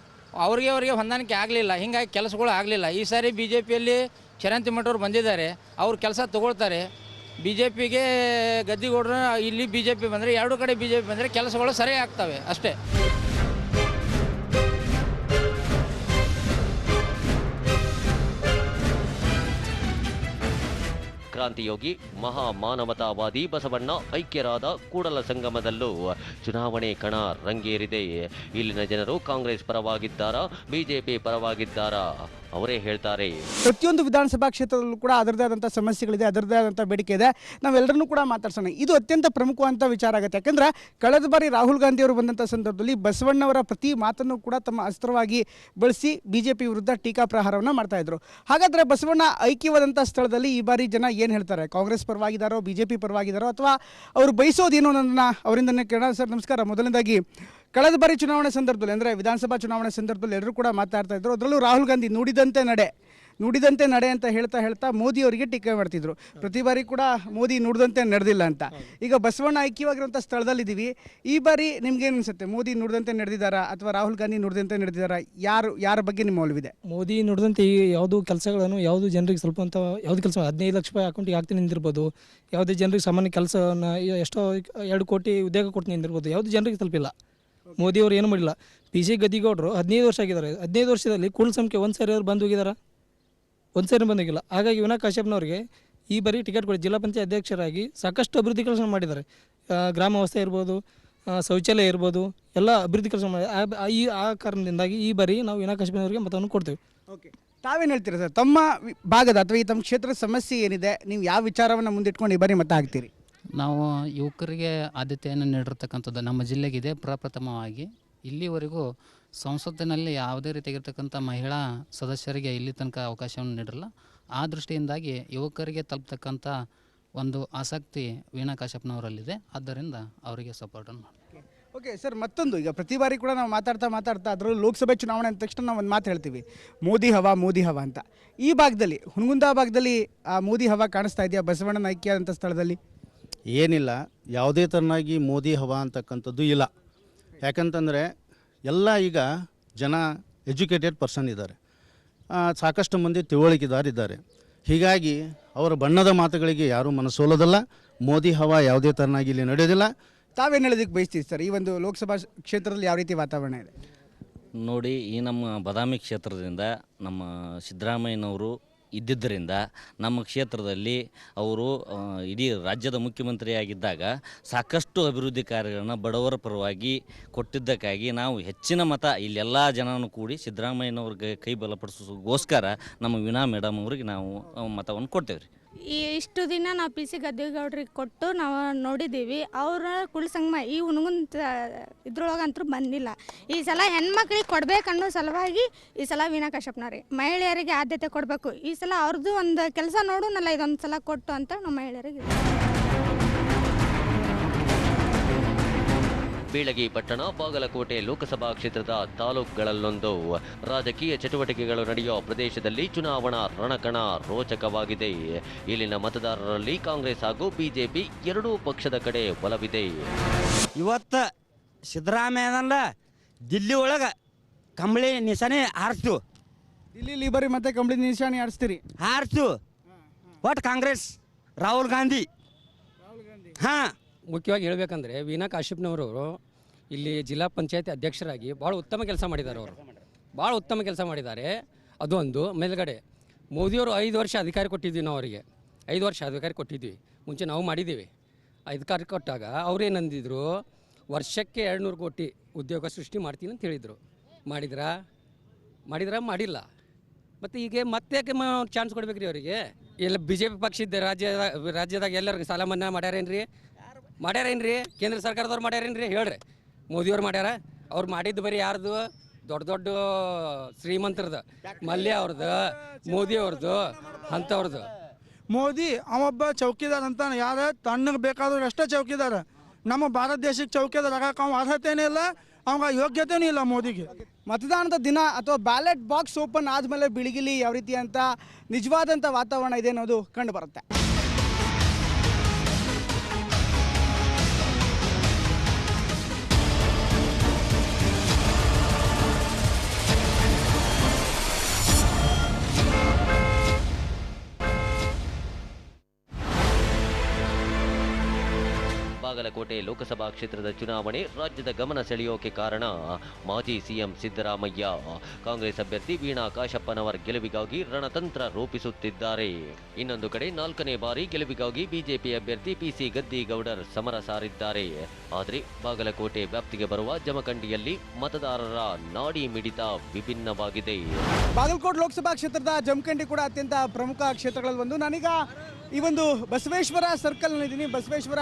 ಅವ್ರಿಗೆ ಹೊಂದಾಣಿಕೆ ಆಗಲಿಲ್ಲ, ಹೀಗಾಗಿ ಕೆಲಸಗಳು ಆಗಲಿಲ್ಲ. ಈ ಸಾರಿ BJPಯಲ್ಲಿ ಚರಂತಿ ಮಠವ್ರು ಬಂದಿದ್ದಾರೆ, ಅವ್ರು ಕೆಲಸ ತೊಗೊಳ್ತಾರೆ. BJPಗೆ ಗದ್ದಿಗೌಡರು, ಇಲ್ಲಿ BJP ಬಂದರೆ, 2 ಕಡೆ BJP ಬಂದರೆ ಕೆಲಸಗಳು ಸರಿಯಾಗಿ ಆಗ್ತವೆ ಅಷ್ಟೇ. ಕ್ರಾಂತಿಯೋಗಿ ಮಹಾಮಾನವತಾವಾದಿ ಬಸವಣ್ಣ ಐಕ್ಯರಾದ ಕೂಡಲ ಸಂಗಮದಲ್ಲೂ ಚುನಾವಣೆ ಕಣ ರಂಗೇರಿದೆ. ಇಲ್ಲಿನ ಜನರು ಕಾಂಗ್ರೆಸ್ ಪರವಾಗಿದ್ದಾರಾ, ಬಿಜೆಪಿ ಪರವಾಗಿದ್ದಾರಾ ಅವರೇ ಹೇಳ್ತಾರೆ. ಪ್ರತಿಯೊಂದು ವಿಧಾನಸಭಾ ಕ್ಷೇತ್ರದಲ್ಲೂ ಕೂಡ ಅದರದೇ ಆದಂಥ ಸಮಸ್ಯೆಗಳಿದೆ, ಅದರದೇ ಆದಂಥ ಬೇಡಿಕೆ ಇದೆ. ನಾವೆಲ್ಲರನ್ನೂ ಕೂಡ ಮಾತಾಡ್ಸೋಣ. ಇದು ಅತ್ಯಂತ ಪ್ರಮುಖವಾದಂಥ ವಿಚಾರ ಆಗುತ್ತೆ. ಯಾಕಂದರೆ ಕಳೆದ ಬಾರಿ ರಾಹುಲ್ ಗಾಂಧಿ ಅವರು ಬಂದಂಥ ಸಂದರ್ಭದಲ್ಲಿ ಬಸವಣ್ಣವರ ಪ್ರತಿ ಮಾತನ್ನು ಕೂಡ ತಮ್ಮ ಅಸ್ತ್ರವಾಗಿ ಬಳಸಿ BJP ವಿರುದ್ಧ ಟೀಕಾಪ್ರಹಾರವನ್ನು ಮಾಡ್ತಾ ಇದ್ರು. ಹಾಗಾದರೆ ಬಸವಣ್ಣ ಐಕ್ಯವಾದಂಥ ಸ್ಥಳದಲ್ಲಿ ಈ ಬಾರಿ ಜನ ಏನು ಹೇಳ್ತಾರೆ? ಕಾಂಗ್ರೆಸ್ ಪರವಾಗಿದ್ದಾರೋ, BJP ಪರವಾಗಿದ್ದಾರೋ, ಅಥವಾ ಅವರು ಬಯಸೋದೇನು ಅನ್ನೋದನ್ನ ಅವರಿಂದನೇ ಕೇಳೋಣ. ಸರ್ ನಮಸ್ಕಾರ. ಮೊದಲನೇದಾಗಿ ಕಳೆದ ಬಾರಿ ಚುನಾವಣೆ ಸಂದರ್ಭದಲ್ಲಿ ಅಂದರೆ ವಿಧಾನಸಭಾ ಚುನಾವಣೆ ಸಂದರ್ಭದಲ್ಲಿ ಎಲ್ಲರೂ ಕೂಡ ಮಾತಾಡ್ತಾ ಇದ್ರು. ಅದರಲ್ಲೂ ರಾಹುಲ್ ಗಾಂಧಿ ನುಡಿದಂತೆ ನಡೆ ಅಂತ ಹೇಳ್ತಾ ಮೋದಿ ಅವರಿಗೆ ಟೀಕೆ ಮಾಡ್ತಿದ್ರು. ಪ್ರತಿ ಬಾರಿ ಕೂಡ ಮೋದಿ ನುಡಿದಂತೆ ನಡೆದಿಲ್ಲ ಅಂತ. ಈಗ ಬಸವಣ್ಣ ಐಕ್ಯವಾಗಿರುವಂಥ ಸ್ಥಳದಲ್ಲಿದ್ದೀವಿ. ಈ ಬಾರಿ ನಿಮ್ಗೇನು ಅನಿಸುತ್ತೆ? ಮೋದಿ ನುಡಿದಂತೆ ನಡೆದಿದ್ದಾರಾ ಅಥವಾ ರಾಹುಲ್ ಗಾಂಧಿ ನುಡಿದಂತೆ ನಡೆದಿದ್ದಾರಾ? ಯಾರ ಬಗ್ಗೆ ನಿಮ್ಮ ಒಲವಿದೆ? ಮೋದಿ ನುಡಿದಂತೆ ಯಾವುದು ಕೆಲಸಗಳನ್ನು ಯಾವುದು ಜನರಿಗೆ ಸ್ವಲ್ಪ ಅಂತ ಯಾವುದು ಕೆಲಸ 15 ಲಕ್ಷ ರೂಪಾಯಿ ಅಕೌಂಟಿಗೆ ಹಾಕ್ತೀನಿ ನಿಂದಿರ್ಬೋದು, ಯಾವುದೇ ಜನರಿಗೆ ಸಾಮಾನ್ಯ ಕೆಲಸವನ್ನು ಎಷ್ಟೋ 2 ಕೋಟಿ ಉದ್ಯೋಗ ಕೊಡ್ತೀನಿ ನಿಂದಿರ್ಬೋದು, ಯಾವುದು ಜನರಿಗೆ ತಲುಪಿಲ್ಲ. ಮೋದಿಯವರು ಏನು ಮಾಡಿಲ್ಲ. PC ಗದ್ದಿಗೌಡರು 15 ವರ್ಷ ಆಗಿದ್ದಾರೆ. 15 ವರ್ಷದಲ್ಲಿ ಕುಲ್ ಸಂಖ್ಯೆ ಒಂದು ಸಾರಿ ಅವ್ರು ಬಂದು ಹೋಗಿದ್ದಾರೆ? ಒಂದು ಸಾರಿ ಬಂದೋಗಿಲ್ಲ. ಹಾಗಾಗಿ ವಿನಾ ಕಾಶ್ಯಪ್ನವ್ರಿಗೆ ಈ ಬಾರಿ ಟಿಕೆಟ್ ಕೊಡಿ. ಜಿಲ್ಲಾ ಪಂಚಾಯತ್ ಅಧ್ಯಕ್ಷರಾಗಿ ಸಾಕಷ್ಟು ಅಭಿವೃದ್ಧಿ ಕೆಲಸ ಮಾಡಿದ್ದಾರೆ. ಗ್ರಾಮ ವ್ಯವಸ್ಥೆ ಇರ್ಬೋದು, ಶೌಚಾಲಯ ಇರ್ಬೋದು, ಎಲ್ಲ ಅಭಿವೃದ್ಧಿ ಕೆಲಸ ಮಾಡಿ ಆ ಕಾರಣದಿಂದಾಗಿ ಈ ಬಾರಿ ನಾವು ವಿನಾ ಕಾಶ್ಯಪ್ನವ್ರಿಗೆ ಮತವನ್ನು ಕೊಡ್ತೀವಿ. ಓಕೆ, ತಾವೇನು ಹೇಳ್ತೀರಾ ಸರ್? ತಮ್ಮ ಭಾಗದ ಅಥವಾ ಈ ತಮ್ಮ ಕ್ಷೇತ್ರದ ಸಮಸ್ಯೆ ಏನಿದೆ, ನೀವು ಯಾವ ವಿಚಾರವನ್ನು ಮುಂದಿಟ್ಕೊಂಡು ಈ ಬಾರಿ ಮತ ಹಾಕ್ತೀರಿ? ನಾವು ಯುವಕರಿಗೆ ಆದ್ಯತೆಯನ್ನು ನೀಡಿರ್ತಕ್ಕಂಥದ್ದು ನಮ್ಮ ಜಿಲ್ಲೆಗಿದೆ. ಪ್ರಪ್ರಥಮವಾಗಿ ಇಲ್ಲಿವರೆಗೂ ಸಂಸತ್ತಿನಲ್ಲಿ ಯಾವುದೇ ರೀತಿಯಾಗಿರ್ತಕ್ಕಂಥ ಮಹಿಳಾ ಸದಸ್ಯರಿಗೆ ಇಲ್ಲಿ ತನಕ ಅವಕಾಶವನ್ನು ನೀಡಿರಲ್ಲ. ಆ ದೃಷ್ಟಿಯಿಂದಾಗಿ ಯುವಕರಿಗೆ ತಲುಪ್ತಕ್ಕಂಥ ಒಂದು ಆಸಕ್ತಿ ವೀಣಾ ಕಾಶ್ಯಪ್ನವರಲ್ಲಿದೆ. ಆದ್ದರಿಂದ ಅವರಿಗೆ ಸಪೋರ್ಟನ್ನು ಮಾಡಿ. ಓಕೆ ಸರ್, ಮತ್ತೊಂದು ಈಗ ಪ್ರತಿ ಬಾರಿ ಕೂಡ ನಾವು ಮಾತಾಡ್ತಾ ಅದರಲ್ಲೂ ಲೋಕಸಭೆ ಚುನಾವಣೆ ಅಂದ ತಕ್ಷಣ ನಾವು ಒಂದು ಮಾತು ಹೇಳ್ತೀವಿ, ಮೋದಿ ಹವಾ ಅಂತ. ಈ ಭಾಗದಲ್ಲಿ ಹುನಗುಂದ ಭಾಗದಲ್ಲಿ ಆ ಮೋದಿ ಹವಾ ಕಾಣಿಸ್ತಾ ಇದೆಯಾ ಬಸವಣ್ಣನ ಐಕ್ಯ ಅಂತ ಸ್ಥಳದಲ್ಲಿ? ಏನಿಲ್ಲ, ಯಾವುದೇ ಥರನಾಗಿ ಮೋದಿ ಹವಾ ಅಂತಕ್ಕಂಥದ್ದು ಇಲ್ಲ. ಯಾಕಂತಂದರೆ ಎಲ್ಲ ಈಗ ಜನ ಎಜುಕೇಟೆಡ್ ಪರ್ಸನ್ ಇದ್ದಾರೆ, ಸಾಕಷ್ಟು ಮಂದಿ ತಿಳುವಳಿಕೆದಾರಿದ್ದಾರೆ. ಹೀಗಾಗಿ ಅವರ ಬಣ್ಣದ ಮಾತುಗಳಿಗೆ ಯಾರೂ ಮನಸೋಲೋದಲ್ಲ. ಮೋದಿ ಹವಾ ಯಾವುದೇ ಥರನಾಗಿ ಇಲ್ಲಿ ನಡೆಯೋದಿಲ್ಲ. ತಾವೇನು ಹೇಳೋದಕ್ಕೆ ಬಯಸ್ತೀವಿ ಸರ್? ಈ ಒಂದು ಲೋಕಸಭಾ ಕ್ಷೇತ್ರದಲ್ಲಿ ಯಾವ ರೀತಿ ವಾತಾವರಣ ಇದೆ ನೋಡಿ? ಈ ನಮ್ಮ ಬಾದಾಮಿ ಕ್ಷೇತ್ರದಿಂದ ನಮ್ಮ ಸಿದ್ದರಾಮಯ್ಯನವರು ಇದ್ದಿದ್ದರಿಂದ ನಮ್ಮ ಕ್ಷೇತ್ರದಲ್ಲಿ ಅವರು ಇಡೀ ರಾಜ್ಯದ ಮುಖ್ಯಮಂತ್ರಿಯಾಗಿದ್ದಾಗ ಸಾಕಷ್ಟು ಅಭಿವೃದ್ಧಿ ಕಾರ್ಯಗಳನ್ನು ಬಡವರ ಪರವಾಗಿ ಕೊಟ್ಟಿದ್ದಕ್ಕಾಗಿ ನಾವು ಹೆಚ್ಚಿನ ಮತ ಇಲ್ಲೆಲ್ಲ ಜನನೂ ಕೂಡಿ ಸಿದ್ದರಾಮಯ್ಯನವ್ರಿಗೆ ಕೈ ಬಲಪಡಿಸೋಗೋಸ್ಕರ ನಮ್ಮ ವೀಣಾ ಮೇಡಮ್ ಅವ್ರಿಗೆ ನಾವು ಮತವನ್ನು ಕೊಡ್ತೇವೆ ರೀ. ಇಷ್ಟು ದಿನ ನಾವು PC ಗದ್ದಿಗೌಡ್ರಿಗೆ ಕೊಟ್ಟು ನಾವು ನೋಡಿದ್ದೀವಿ. ಅವರ ಕುಲಸಂಗಮ ಈ ಹುನಗುಂದ ಇದ್ರೊಳಗಂತೂ ಬಂದಿಲ್ಲ. ಈ ಸಲ ಹೆಣ್ಮಕ್ಳಿಗೆ ಕೊಡಬೇಕನ್ನೋ ಸಲುವಾಗಿ ಈ ಸಲ ವೀಣಾ ಕಾಶ್ಯಪ್ನವ್ರಿಗೆ ಮಹಿಳೆಯರಿಗೆ ಆದ್ಯತೆ ಕೊಡಬೇಕು. ಈ ಸಲ ಅವ್ರದ್ದು ಒಂದು ಕೆಲಸ ನೋಡೋಣಲ್ಲ, ಇದೊಂದು ಸಲ ಕೊಟ್ಟು ಅಂತ ನಾವು ಮಹಿಳೆಯರಿಗೆ. ಬೀಳಗಿ ಪಟ್ಟಣ, ಬಾಗಲಕೋಟೆ ಲೋಕಸಭಾ ಕ್ಷೇತ್ರದ ತಾಲೂಕುಗಳಲ್ಲೊಂದು ರಾಜಕೀಯ ಚಟುವಟಿಕೆಗಳು ನಡೆಯುವ ಪ್ರದೇಶದಲ್ಲಿ ಚುನಾವಣಾ ರಣಕಣ ರೋಚಕವಾಗಿದೆ. ಇಲ್ಲಿನ ಮತದಾರರಲ್ಲಿ ಕಾಂಗ್ರೆಸ್ ಹಾಗೂ BJP ಎರಡೂ ಪಕ್ಷದ ಕಡೆ ಒಲವಿದೆ. ಇವತ್ತು ಸಿದ್ದರಾಮಯ್ಯನಲ್ಲ ದಿಲ್ಲಿ ಒಳಗೆ ಕಂಬಳಿ ನಿಶಾನೆ ಹಾರಿಸ್ತು. ದಿಲ್ಲಿಲಿ ಬರೀ ಮತ್ತೆ ಕಂಬಳಿ ನಿಶಾನೆ ಹಾರಿಸ್ತು. ಒಟ್ಟು ಕಾಂಗ್ರೆಸ್ ರಾಹುಲ್ ಗಾಂಧಿ. ಹಾಂ, ಮುಖ್ಯವಾಗಿ ಹೇಳಬೇಕಂದ್ರೆ ವೀಣಾ ಕಾಶ್ಯಪ್ನವರು ಇಲ್ಲಿ ಜಿಲ್ಲಾ ಪಂಚಾಯತ್ ಅಧ್ಯಕ್ಷರಾಗಿ ಭಾಳ ಉತ್ತಮ ಕೆಲಸ ಮಾಡಿದ್ದಾರೆ. ಅವರು ಭಾಳ ಉತ್ತಮ ಕೆಲಸ ಮಾಡಿದ್ದಾರೆ. ಅದು ಒಂದು. ಮೇಲ್ಗಡೆ ಮೋದಿಯವರು 5 ವರ್ಷ ಅಧಿಕಾರ ಕೊಟ್ಟಿದ್ವಿ ನಾವು ಅವರಿಗೆ. 5 ವರ್ಷ ಅಧಿಕಾರ ಕೊಟ್ಟಿದ್ವಿ. ಮುಂಚೆ ನಾವು ಮಾಡಿದ್ದೀವಿ. ಅಧಿಕಾರ ಕೊಟ್ಟಾಗ ಅವ್ರೇನಂದಿದ್ರು, ವರ್ಷಕ್ಕೆ 200 ಕೋಟಿ ಉದ್ಯೋಗ ಸೃಷ್ಟಿ ಮಾಡ್ತೀನಿ ಅಂತ ಹೇಳಿದರು. ಮಾಡಿಲ್ಲ. ಮತ್ತು ಈಗ ಮತ್ತೆ ಚಾನ್ಸ್ ಕೊಡ್ಬೇಕು ರೀ ಅವರಿಗೆ. ಎಲ್ಲ BJP ಪಕ್ಷ ಇದ್ದ ರಾಜ್ಯದಾಗ ಎಲ್ಲರಿಗೂ ಸಾಲ ಮನ್ನಾ ಮಾಡ್ಯಾರೇನ್ರಿ? ಕೇಂದ್ರ ಸರ್ಕಾರದವ್ರು ಮಾಡ್ಯಾರೇನ್ರಿ? ಹೇಳ್ರಿ. ಮೋದಿಯವ್ರು ಮಾಡ್ಯಾರ? ಅವ್ರು ಮಾಡಿದ್ದು ಬರೀ ಯಾರ್ದು? ದೊಡ್ಡ ಶ್ರೀಮಂತರದ್ದು, ಮಲ್ಯ ಅವ್ರದ್ದು, ಮೋದಿ ಅವ್ರದ್ದು, ಅಂಥವ್ರದ್ದು. ಮೋದಿ ಅವೊಬ್ಬ ಚೌಕಿದಾರ ಅಂತ. ಯಾರು ತಣ್ಣಗೆ ಬೇಕಾದ್ರೂ ಅಷ್ಟೇ ಚೌಕಿದಾರ. ನಮ್ಮ ಭಾರತ ದೇಶಕ್ಕೆ ಚೌಕಿದಾರ ಆಗಕ್ಕೆ ಅವ್ನ ಅರ್ಹತೆನೇ ಇಲ್ಲ, ಅವಾಗ ಯೋಗ್ಯತೆಯೂ ಇಲ್ಲ ಮೋದಿಗೆ. ಮತದಾನದ ದಿನ ಅಥವಾ ಬ್ಯಾಲೆಟ್ ಬಾಕ್ಸ್ ಓಪನ್ ಆದಮೇಲೆ ಬಿಳಿಗಿಲಿ ಯಾವ ರೀತಿ ಅಂತ ನಿಜವಾದಂಥ ವಾತಾವರಣ ಇದೆ ಅನ್ನೋದು ಕಂಡು ಬರುತ್ತೆ. ಬಾಗಲಕೋಟೆ ಲೋಕಸಭಾ ಕ್ಷೇತ್ರದ ಚುನಾವಣೆ ರಾಜ್ಯದ ಗಮನ ಸೆಳೆಯೋಕೆ ಕಾರಣ ಮಾಜಿ ಸಿಎಂ ಸಿದ್ದರಾಮಯ್ಯ. ಕಾಂಗ್ರೆಸ್ ಅಭ್ಯರ್ಥಿ ವೀಣಾ ಕಾಶಪ್ಪನವರ ಗೆಲುವಿಗಾಗಿ ರಣತಂತ್ರ ರೂಪಿಸುತ್ತಿದ್ದಾರೆ. ಇನ್ನೊಂದು ಕಡೆ 4ನೇ ಬಾರಿ ಗೆಲುವಿಗಾಗಿ ಬಿಜೆಪಿ ಅಭ್ಯರ್ಥಿ ಪಿಸಿ ಗದ್ದಿಗೌಡರ್ ಸಮರ ಸಾರಿದ್ದಾರೆ. ಆದರೆ ಬಾಗಲಕೋಟೆ ವ್ಯಾಪ್ತಿಗೆ ಬರುವ ಜಮಖಂಡಿಯಲ್ಲಿ ಮತದಾರರ ನಾಡಿ ಮಿಡಿತ ವಿಭಿನ್ನವಾಗಿದೆ. ಬಾಗಲಕೋಟೆ ಲೋಕಸಭಾ ಕ್ಷೇತ್ರದ ಜಮಖಂಡಿ ಕೂಡ ಅತ್ಯಂತ ಪ್ರಮುಖ ಕ್ಷೇತ್ರಗಳಲ್ಲಿ ಒಂದು. ನಾನೀಗ ಈ ಒಂದು ಬಸವೇಶ್ವರ ಸರ್ಕಲ್ನಲ್ಲಿದ್ದೀನಿ. ಬಸವೇಶ್ವರ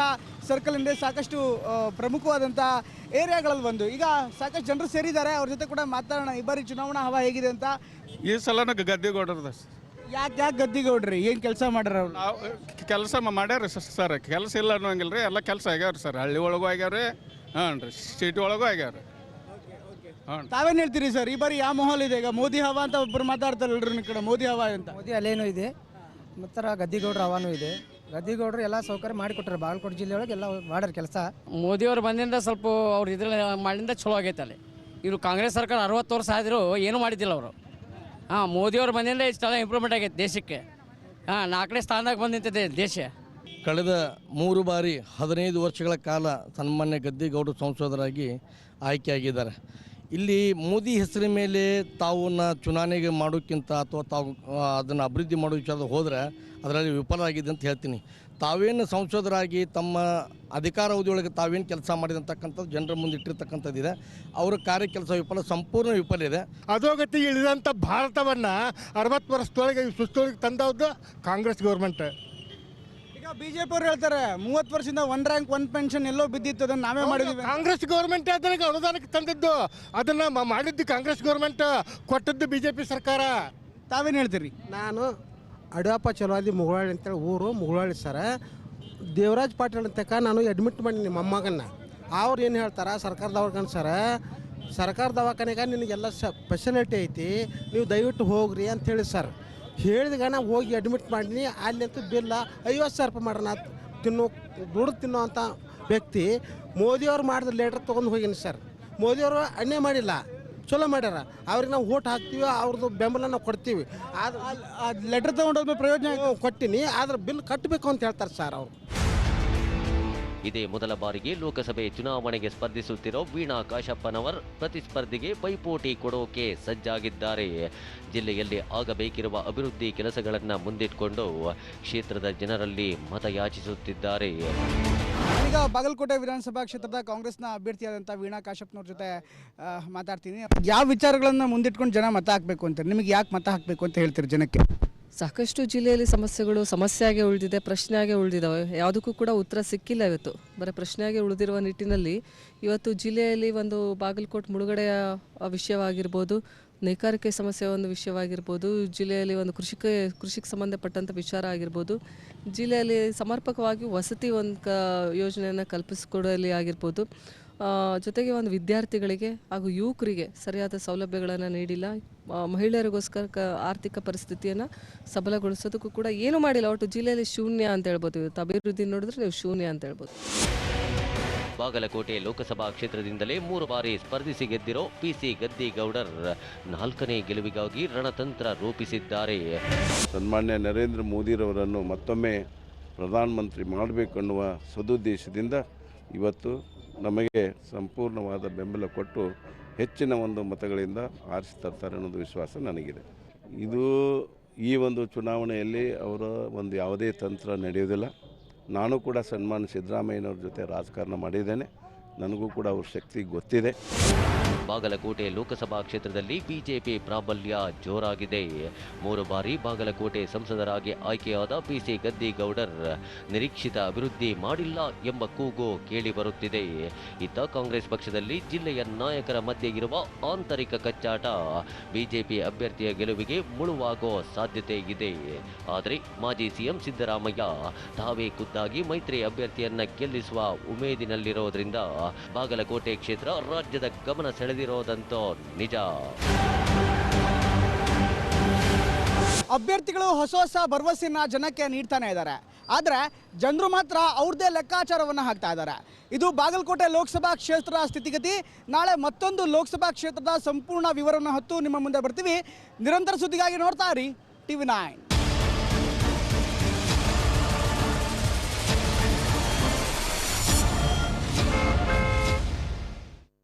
ಸರ್ಕಲ್ ಅಂದರೆ ಸಾಕಷ್ಟು ಪ್ರಮುಖವಾದಂಥ ಏರಿಯಾಗಳಲ್ಲಿ ಒಂದು. ಈಗ ಸಾಕಷ್ಟು ಜನರು ಸೇರಿದ್ದಾರೆ, ಅವ್ರ ಜೊತೆ ಕೂಡ ಮಾತಾಡೋಣ. ಈ ಬಾರಿ ಚುನಾವಣಾ ಹವಾ ಹೇಗಿದೆ ಅಂತ. ಈ ಸಲ ಗದ್ದಿಗೌಡರದ. ಯಾಕೆ ಗದ್ದಿಗೌಡ್ರಿ ಏನು ಕೆಲಸ ಮಾಡ್ಯಾರ ಅವ್ರು? ಕೆಲಸ ಮಾಡ್ಯಾರ ಸರ್. ಕೆಲಸ ಇಲ್ಲ ಅನ್ನೋಂಗಿಲ್ಲ ರೀ, ಎಲ್ಲ ಕೆಲಸ ಆಗ್ಯಾವ್ರಿ ಸರ್. ಹಳ್ಳಿ ಒಳಗೂ ಆಗ್ಯಾವ್ರಿ, ಹಾಂ ರೀ, ಸಿಟಿ ಒಳಗೂ ಆಗ್ಯಾವ್ರಿ. ತಾವೇನು ಹೇಳ್ತೀರಿ ಸರ್, ಈ ಬಾರಿ ಯಾವ ಮಾಹೋಲ್ ಇದೆ? ಈಗ ಮೋದಿ ಹವಾ ಅಂತ ಒಬ್ಬರು ಮಾತಾಡ್ತಾರಲ್ರಿ ನಿಮ್ಮ ಕಡೆ, ಮೋದಿ ಹವಾ ಅಂತ. ಮೋದಿ ಅಲ್ಲೇನೂ ಇದೆ, ಮತ್ತು ಗದ್ದಿಗೌಡ್ರ ಹವಾನೂ ಇದೆ. ಗದ್ದಿಗೌಡರು ಎಲ್ಲ ಸೌಕರ್ಯ ಮಾಡಿಕೊಟ್ರೆ ಬಾಗಲಕೋಟೆ ಜಿಲ್ಲೆ ಒಳಗೆ ಎಲ್ಲ ಮಾಡ್ಯಾರ ಕೆಲಸ. ಮೋದಿಯವ್ರು ಬಂದಿಂದ ಸ್ವಲ್ಪ ಅವ್ರು ಇದ್ರಲ್ಲಿ ಮಾಡಿಂದ ಚಲೋ ಆಗೈತೆ ಅಲ್ಲಿ. ಇವರು ಕಾಂಗ್ರೆಸ್ ಸರ್ಕಾರ 60 ವರ್ಷ ಆದರೂ ಏನೂ ಮಾಡಿದ್ದಿಲ್ಲ ಅವರು. ಮೋದಿಯವ್ರು ಬಂದಿಂದ ಇಷ್ಟೆಲ್ಲ ಇಂಪ್ರೂವ್ಮೆಂಟ್ ಆಗೈತೆ ದೇಶಕ್ಕೆ. 4ನೇ ಸ್ಥಾನದಾಗ ಬಂದು ನಿಂತಿದೆ ದೇಶ. ಕಳೆದ 3 ಬಾರಿ 15 ವರ್ಷಗಳ ಕಾಲ ಸನ್ಮಾನ್ಯ ಗದ್ದಿಗೌಡರು ಸಂಸದರಾಗಿ ಆಯ್ಕೆಯಾಗಿದ್ದಾರೆ. ಇಲ್ಲಿ ಮೋದಿ ಹೆಸರಿನ ಮೇಲೆ ತಾವನ್ನ ಚುನಾವಣೆಗೆ ಮಾಡೋಕ್ಕಿಂತ ಅಥವಾ ತಾವು ಅದನ್ನು ಅಭಿವೃದ್ಧಿ ಮಾಡೋ ವಿಚಾರ ಹೋದರೆ ಅದರಲ್ಲಿ ವಿಫಲವಾಗಿದೆ ಅಂತ ಹೇಳ್ತೀನಿ. ತಾವೇನು ಸಂಸದರಾಗಿ ತಮ್ಮ ಅಧಿಕಾರಾವಧಿಯೊಳಗೆ ತಾವೇನು ಕೆಲಸ ಮಾಡಿದಂತಕ್ಕಂಥದ್ದು ಜನರ ಮುಂದೆ ಇಟ್ಟಿರ್ತಕ್ಕಂಥದ್ದಿದೆ. ಅವರ ಕಾರ್ಯ ಕೆಲಸ ಸಂಪೂರ್ಣ ವಿಫಲ ಇದೆ. ಅಧೋಗತಿಗೆ ಇಳಿದಂಥ ಭಾರತವನ್ನು 60 ವರ್ಷದೊಳಗೆ ಸುಸ್ತೊಳಗೆ ತಂದದ್ದು ಕಾಂಗ್ರೆಸ್ ಗೌರ್ಮೆಂಟ್. ಈಗ ಬಿಜೆಪಿ ಅವ್ರು ಹೇಳ್ತಾರೆ 30 ವರ್ಷದಿಂದ 1 ರ್ಯಾಂಕ್ 1 ಪೆನ್ಷನ್ ಎಲ್ಲೋ ಬಿದ್ದಿತ್ತು, ಅದನ್ನು ನಾವೇ ಮಾಡಿದ್ವಿ. ಕಾಂಗ್ರೆಸ್ ಗೌರ್ಮೆಂಟ್ ಅದನ್ನ ಅನುದಾನಕ್ಕೆ ತಂದಿದ್ದು, ಅದನ್ನು ಮಾಡಿದ್ದು ಕಾಂಗ್ರೆಸ್ ಗೌರ್ಮೆಂಟ್, ಕೊಟ್ಟದ್ದು BJP ಸರ್ಕಾರ. ತಾವೇನು ಹೇಳ್ತೀರಿ? ನಾನು ಅಡ್ಯಪ್ಪ ಚಲವಾದಿ ಮುಗುಳಾಳಿ ಅಂತೇಳಿ ಊರು ಮುಗುಳಾಳಿ ಸರ. ದೇವರಾಜ್ ಪಾಟೀಲ್ ಅಂತಕ ನಾನು ಅಡ್ಮಿಟ್ ಮಾಡಿ ನಿಮ್ಮ ಮೊಮ್ಮಗನ್ನ. ಅವ್ರು ಏನು ಹೇಳ್ತಾರೆ ಸರ್ಕಾರದವ್ರಿಗೆ ಸರ, ಸರ್ಕಾರ ದವಾಖಾನೆಗೆ ನಿನಗೆಲ್ಲ ಫೆಸಿಲಿಟಿ ಐತಿ, ನೀವು ದಯವಿಟ್ಟು ಹೋಗ್ರಿ ಅಂತ ಹೇಳಿ ಸರ್. ಹೇಳಿದಾಗ ನಾವು ಹೋಗಿ ಅಡ್ಮಿಟ್ ಮಾಡೀನಿ. ಅಲ್ಲಂತೂ ಬಿಲ್ಲ 50,000 ರೂಪಾಯಿ ಮಾಡ್ರಿ. ನಾ ದುಡ್ಡು ತಿನ್ನೋ ಅಂಥ ವ್ಯಕ್ತಿ ಮೋದಿಯವ್ರು ಮಾಡಿದ ಲೆಟ್ರ್ ತೊಗೊಂಡು ಹೋಗಿನಿ ಸರ್. ಮೋದಿಯವರು ಅನ್ಯಾಯ ಮಾಡಿಲ್ಲ, ಚಲೋ ಮಾಡ್ಯಾರ. ಅವ್ರಿಗೆ ನಾವು ಓಟ್ ಹಾಕ್ತೀವಿ, ಅವ್ರದ್ದು ಬೆಂಬಲ ನಾವು ಕೊಡ್ತೀವಿ. ಆದ್ರೆ ಲೆಟ್ರ್ ತೊಗೊಂಡೋದ್ಮೇಲೆ ಪ್ರಯೋಜನ ಕೊಟ್ಟಿನಿ, ಆದ್ರೆ ಬಿಲ್ ಕಟ್ಟಬೇಕು ಅಂತ ಹೇಳ್ತಾರೆ ಸರ್ ಅವರು. ಇದೇ ಮೊದಲ ಬಾರಿಗೆ ಲೋಕಸಭೆ ಚುನಾವಣೆಗೆ ಸ್ಪರ್ಧಿಸುತ್ತಿರೋ ವೀಣಾ ಕಾಶಪ್ಪನವರ್ ಪ್ರತಿಸ್ಪರ್ಧಿಗೆ ಪೈಪೋಟಿ ಕೊಡೋಕೆ ಸಜ್ಜಾಗಿದ್ದಾರೆ. ಜಿಲ್ಲೆಯಲ್ಲಿ ಆಗಬೇಕಿರುವ ಅಭಿವೃದ್ಧಿ ಕೆಲಸಗಳನ್ನು ಮುಂದಿಟ್ಟುಕೊಂಡು ಕ್ಷೇತ್ರದ ಜನರಲ್ಲಿ ಮತಯಾಚಿಸುತ್ತಿದ್ದಾರೆ. ಈಗ ಬಾಗಲಕೋಟೆ ವಿಧಾನಸಭಾ ಕ್ಷೇತ್ರದ ಕಾಂಗ್ರೆಸ್ನ ಅಭ್ಯರ್ಥಿಯಾದಂಥ ವೀಣಾ ಕಾಶಪ್ಪನವ್ರ ಜೊತೆ ಮಾತಾಡ್ತೀನಿ. ಯಾವ ವಿಚಾರಗಳನ್ನು ಮುಂದಿಟ್ಕೊಂಡು ಜನ ಮತ ಹಾಕಬೇಕು ಅಂತ, ನಿಮಗೆ ಯಾಕೆ ಮತ ಹಾಕಬೇಕು ಅಂತ ಹೇಳ್ತೀರಿ ಜನಕ್ಕೆ? ಸಾಕಷ್ಟು ಜಿಲ್ಲೆಯಲ್ಲಿ ಸಮಸ್ಯೆಗಳು ಸಮಸ್ಯೆಯಾಗೆ ಉಳಿದಿದೆ, ಪ್ರಶ್ನೆಯಾಗೆ ಉಳಿದಿದ್ದಾವೆ. ಯಾವುದಕ್ಕೂ ಕೂಡ ಉತ್ತರ ಸಿಕ್ಕಿಲ್ಲ. ಇವತ್ತು ಬರೀ ಪ್ರಶ್ನೆಯಾಗೆ ಉಳಿದಿರುವ ನಿಟ್ಟಿನಲ್ಲಿ ಇವತ್ತು ಜಿಲ್ಲೆಯಲ್ಲಿ ಒಂದು ಬಾಗಲಕೋಟೆ ಮುಳುಗಡೆಯ ವಿಷಯವಾಗಿರ್ಬೋದು, ನೇಕಾರಿಕೆ ಸಮಸ್ಯೆ ಒಂದು ವಿಷಯವಾಗಿರ್ಬೋದು, ಜಿಲ್ಲೆಯಲ್ಲಿ ಒಂದು ಕೃಷಿಗೆ ಸಂಬಂಧಪಟ್ಟಂಥ ವಿಚಾರ ಆಗಿರ್ಬೋದು, ಜಿಲ್ಲೆಯಲ್ಲಿ ಸಮರ್ಪಕವಾಗಿ ವಸತಿ ಒಂದು ಯೋಜನೆಯನ್ನು ಕಲ್ಪಿಸಿಕೊಡಲಿ ಆಗಿರ್ಬೋದು, ಜೊತೆಗೆ ಒಂದು ವಿದ್ಯಾರ್ಥಿಗಳಿಗೆ ಹಾಗೂ ಯುವಕರಿಗೆ ಸರಿಯಾದ ಸೌಲಭ್ಯಗಳನ್ನು ನೀಡಿಲ್ಲ. ಮಹಿಳೆಯರಿಗೋಸ್ಕರ ಆರ್ಥಿಕ ಪರಿಸ್ಥಿತಿಯನ್ನು ಸಬಲಗೊಳಿಸೋದಕ್ಕೂ ಕೂಡ ಏನೂ ಮಾಡಿಲ್ಲ. ಒಟ್ಟು ಜಿಲ್ಲೆಯಲ್ಲಿ ಶೂನ್ಯ ಅಂತ ಹೇಳ್ಬೋದು. ಇವತ್ತು ಅಭಿವೃದ್ಧಿ ನೋಡಿದ್ರೆ ನೀವು ಶೂನ್ಯ ಅಂತ ಹೇಳ್ಬೋದು. ಬಾಗಲಕೋಟೆ ಲೋಕಸಭಾ ಕ್ಷೇತ್ರದಿಂದಲೇ 3 ಬಾರಿ ಸ್ಪರ್ಧಿಸಿ ಗೆದ್ದಿರೋ ಪಿಸಿ ಗದ್ದಿಗೌಡರ್ 4ನೇ ಗೆಲುವಿಗಾಗಿ ರಣತಂತ್ರ ರೂಪಿಸಿದ್ದಾರೆ. ಸನ್ಮಾನ್ಯ ನರೇಂದ್ರ ಮೋದಿರವರನ್ನು ಮತ್ತೊಮ್ಮೆ ಪ್ರಧಾನಮಂತ್ರಿ ಮಾಡಬೇಕನ್ನುವ ಸದುದ್ದೇಶದಿಂದ ಇವತ್ತು ನಮಗೆ ಸಂಪೂರ್ಣವಾದ ಬೆಂಬಲ ಕೊಟ್ಟು ಹೆಚ್ಚಿನ ಒಂದು ಮತಗಳಿಂದ ಆರಿಸಿ ತರ್ತಾರೆ ಅನ್ನೋದು ವಿಶ್ವಾಸ ನನಗಿದೆ. ಈ ಒಂದು ಚುನಾವಣೆಯಲ್ಲಿ ಅವರ ಒಂದು ಯಾವುದೇ ತಂತ್ರ ನಡೆಯೋದಿಲ್ಲ. ನಾನು ಕೂಡ ಸನ್ಮಾನ್ಯ ಸಿದ್ದರಾಮಯ್ಯನವ್ರ ಜೊತೆ ರಾಜಕಾರಣ ಮಾಡಿದ್ದೇನೆ, ನನಗೂ ಕೂಡ ಅವ್ರ ಶಕ್ತಿ ಗೊತ್ತಿದೆ. ಬಾಗಲಕೋಟೆ ಲೋಕಸಭಾ ಕ್ಷೇತ್ರದಲ್ಲಿ ಬಿಜೆಪಿ ಪ್ರಾಬಲ್ಯ ಜೋರಾಗಿದೆ. 3 ಬಾರಿ ಬಾಗಲಕೋಟೆ ಸಂಸದರಾಗಿ ಆಯ್ಕೆಯಾದ ಪಿಸಿ ಗದ್ದಿಗೌಡರ್ ನಿರೀಕ್ಷಿತ ಅಭಿವೃದ್ಧಿ ಮಾಡಿಲ್ಲ ಎಂಬ ಕೂಗು ಕೇಳಿ ಬರುತ್ತಿದೆ. ಇತ್ತ ಕಾಂಗ್ರೆಸ್ ಪಕ್ಷದಲ್ಲಿ ಜಿಲ್ಲೆಯ ನಾಯಕರ ಮಧ್ಯೆ ಇರುವ ಆಂತರಿಕ ಕಚ್ಚಾಟ ಬಿಜೆಪಿ ಅಭ್ಯರ್ಥಿಯ ಗೆಲುವಿಗೆ ಮುಳುವಾಗೋ ಸಾಧ್ಯತೆ ಇದೆ. ಆದರೆ ಮಾಜಿ ಸಿಎಂ ಸಿದ್ದರಾಮಯ್ಯ ತಾವೇ ಖುದ್ದಾಗಿ ಮೈತ್ರಿ ಅಭ್ಯರ್ಥಿಯನ್ನ ಗೆಲ್ಲಿಸುವ ಉಮೇದಿನಲ್ಲಿರೋದ್ರಿಂದ ಬಾಗಲಕೋಟೆ ಕ್ಷೇತ್ರ ರಾಜ್ಯದ ಗಮನ ಸೆಳೆದಿರೋದಂತೂ ನಿಜ. ಅಭ್ಯರ್ಥಿಗಳು ಹೊಸ ಭರವಸೆಯನ್ನು ಜನಕ್ಕೆ ನೀಡ್ತಾನೆ ಇದ್ದಾರೆ. ಆದರೆ ಜನರು ಮಾತ್ರ ಅವ್ರದ್ದೇ ಲೆಕ್ಕಾಚಾರವನ್ನು ಹಾಕ್ತಾ ಇದ್ದಾರೆ. ಇದು ಬಾಗಲಕೋಟೆ ಲೋಕಸಭಾ ಕ್ಷೇತ್ರದ ಸ್ಥಿತಿಗತಿ. ನಾಳೆ ಮತ್ತೊಂದು ಲೋಕಸಭಾ ಕ್ಷೇತ್ರದ ಸಂಪೂರ್ಣ ವಿವರವನ್ನು ಹೊತ್ತು ನಿಮ್ಮ ಮುಂದೆ ಬರ್ತೀವಿ. ನಿರಂತರ ಸುದ್ದಿಗಾಗಿ ನೋಡ್ತಾ ಇರಿ TV9.